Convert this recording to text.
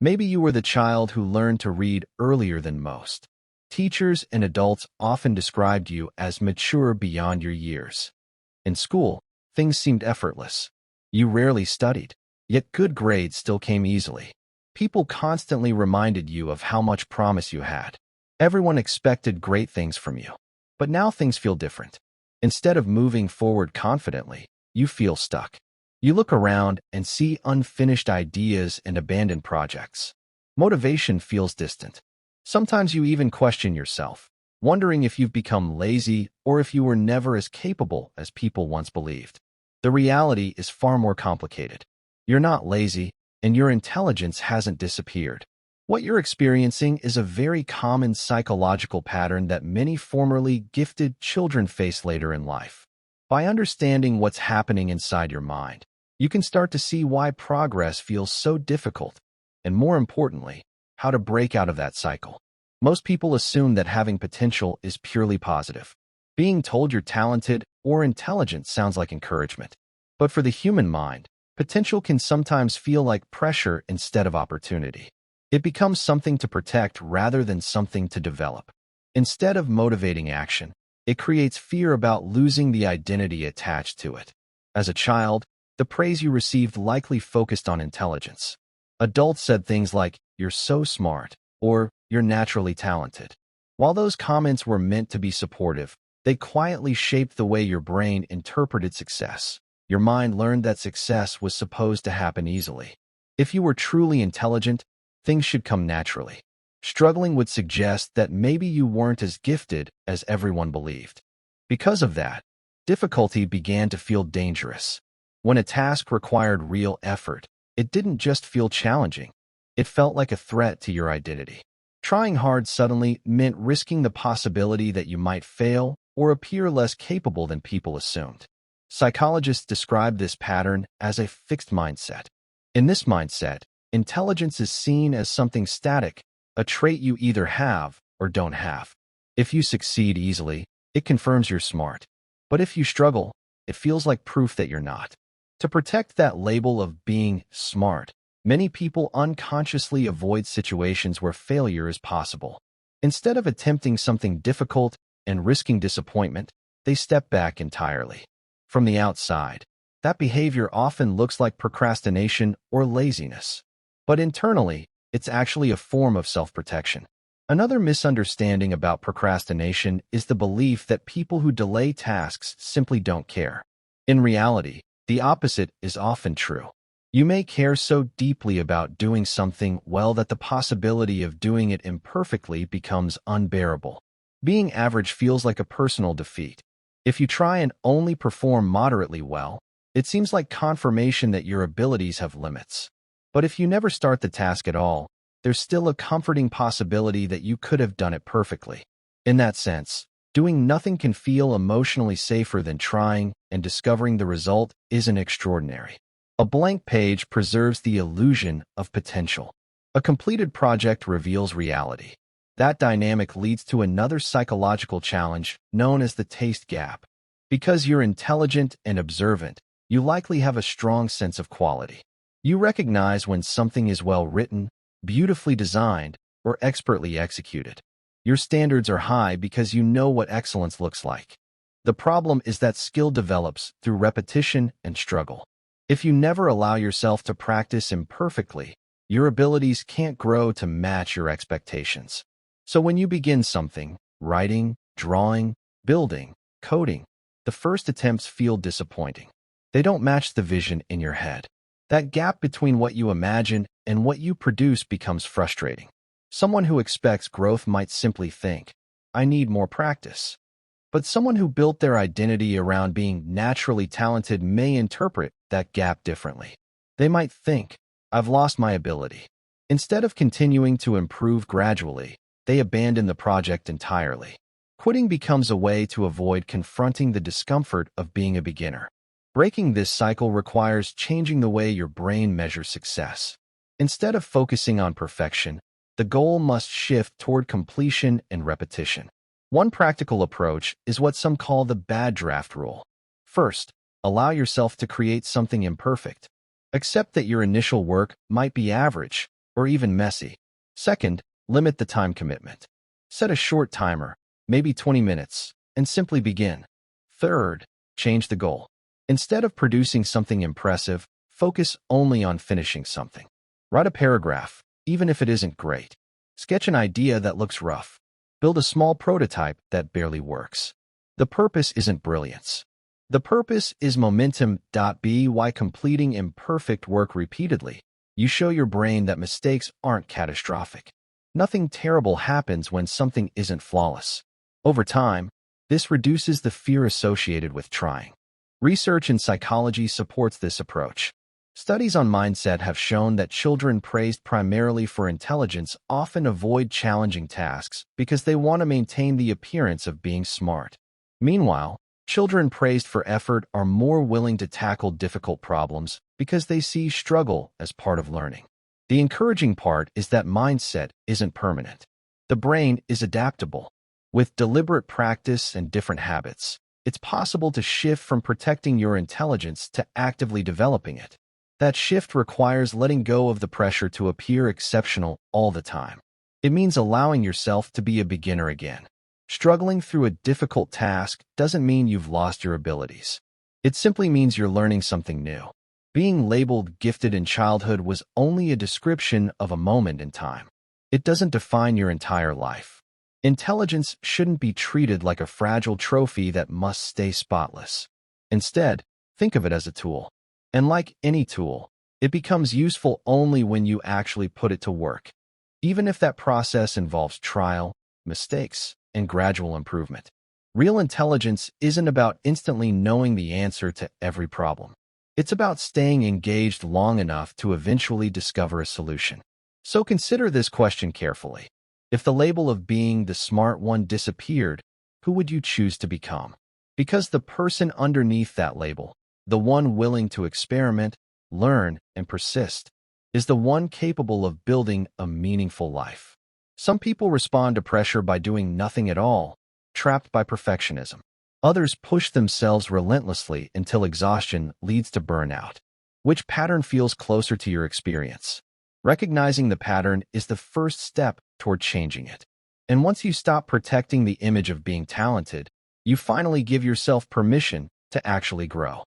Maybe you were the child who learned to read earlier than most. Teachers and adults often described you as mature beyond your years. In school, things seemed effortless. You rarely studied, yet good grades still came easily. People constantly reminded you of how much promise you had. Everyone expected great things from you. But now things feel different. Instead of moving forward confidently, you feel stuck. You look around and see unfinished ideas and abandoned projects. Motivation feels distant. Sometimes you even question yourself, wondering if you've become lazy or if you were never as capable as people once believed. The reality is far more complicated. You're not lazy, and your intelligence hasn't disappeared. What you're experiencing is a very common psychological pattern that many formerly gifted children face later in life. By understanding what's happening inside your mind, you can start to see why progress feels so difficult, and more importantly, how to break out of that cycle. Most people assume that having potential is purely positive. Being told you're talented or intelligent sounds like encouragement. But for the human mind, potential can sometimes feel like pressure instead of opportunity. It becomes something to protect rather than something to develop. Instead of motivating action, it creates fear about losing the identity attached to it. As a child, the praise you received likely focused on intelligence. Adults said things like, "You're so smart," or "You're naturally talented." While those comments were meant to be supportive, they quietly shaped the way your brain interpreted success. Your mind learned that success was supposed to happen easily. If you were truly intelligent, things should come naturally. Struggling would suggest that maybe you weren't as gifted as everyone believed. Because of that, difficulty began to feel dangerous. When a task required real effort, it didn't just feel challenging. It felt like a threat to your identity. Trying hard suddenly meant risking the possibility that you might fail or appear less capable than people assumed. Psychologists describe this pattern as a fixed mindset. In this mindset, intelligence is seen as something static, a trait you either have or don't have. If you succeed easily, it confirms you're smart. But if you struggle, it feels like proof that you're not. To protect that label of being smart, many people unconsciously avoid situations where failure is possible. Instead of attempting something difficult and risking disappointment, they step back entirely. From the outside, that behavior often looks like procrastination or laziness. But internally, it's actually a form of self-protection. Another misunderstanding about procrastination is the belief that people who delay tasks simply don't care. In reality, the opposite is often true. You may care so deeply about doing something well that the possibility of doing it imperfectly becomes unbearable. Being average feels like a personal defeat. If you try and only perform moderately well, it seems like confirmation that your abilities have limits. But if you never start the task at all, there's still a comforting possibility that you could have done it perfectly. In that sense, doing nothing can feel emotionally safer than trying, and discovering the result isn't extraordinary. A blank page preserves the illusion of potential. A completed project reveals reality. That dynamic leads to another psychological challenge known as the taste gap. Because you're intelligent and observant, you likely have a strong sense of quality. You recognize when something is well written, beautifully designed, or expertly executed. Your standards are high because you know what excellence looks like. The problem is that skill develops through repetition and struggle. If you never allow yourself to practice imperfectly, your abilities can't grow to match your expectations. So when you begin something, writing, drawing, building, coding, the first attempts feel disappointing. They don't match the vision in your head. That gap between what you imagine and what you produce becomes frustrating. Someone who expects growth might simply think, "I need more practice." But someone who built their identity around being naturally talented may interpret that gap differently. They might think, "I've lost my ability." Instead of continuing to improve gradually, they abandon the project entirely. Quitting becomes a way to avoid confronting the discomfort of being a beginner. Breaking this cycle requires changing the way your brain measures success. Instead of focusing on perfection, the goal must shift toward completion and repetition. One practical approach is what some call the bad draft rule. First, allow yourself to create something imperfect. Accept that your initial work might be average, or even messy. Second, limit the time commitment. Set a short timer, maybe 20 minutes, and simply begin. Third, change the goal. Instead of producing something impressive, focus only on finishing something. Write a paragraph, even if it isn't great. Sketch an idea that looks rough. Build a small prototype that barely works. The purpose isn't brilliance. The purpose is momentum. By completing imperfect work repeatedly, you show your brain that mistakes aren't catastrophic. Nothing terrible happens when something isn't flawless. Over time, this reduces the fear associated with trying. Research in psychology supports this approach. Studies on mindset have shown that children praised primarily for intelligence often avoid challenging tasks because they want to maintain the appearance of being smart. Meanwhile, children praised for effort are more willing to tackle difficult problems because they see struggle as part of learning. The encouraging part is that mindset isn't permanent. The brain is adaptable. With deliberate practice and different habits, it's possible to shift from protecting your intelligence to actively developing it. That shift requires letting go of the pressure to appear exceptional all the time. It means allowing yourself to be a beginner again. Struggling through a difficult task doesn't mean you've lost your abilities. It simply means you're learning something new. Being labeled gifted in childhood was only a description of a moment in time. It doesn't define your entire life. Intelligence shouldn't be treated like a fragile trophy that must stay spotless. Instead, think of it as a tool. And like any tool, it becomes useful only when you actually put it to work, even if that process involves trial, mistakes, and gradual improvement. Real intelligence isn't about instantly knowing the answer to every problem. It's about staying engaged long enough to eventually discover a solution. So consider this question carefully. If the label of being the smart one disappeared, who would you choose to become? Because the person underneath that label, the one willing to experiment, learn, and persist, is the one capable of building a meaningful life. Some people respond to pressure by doing nothing at all, trapped by perfectionism. Others push themselves relentlessly until exhaustion leads to burnout. Which pattern feels closer to your experience? Recognizing the pattern is the first step toward changing it. And once you stop protecting the image of being talented, you finally give yourself permission to actually grow.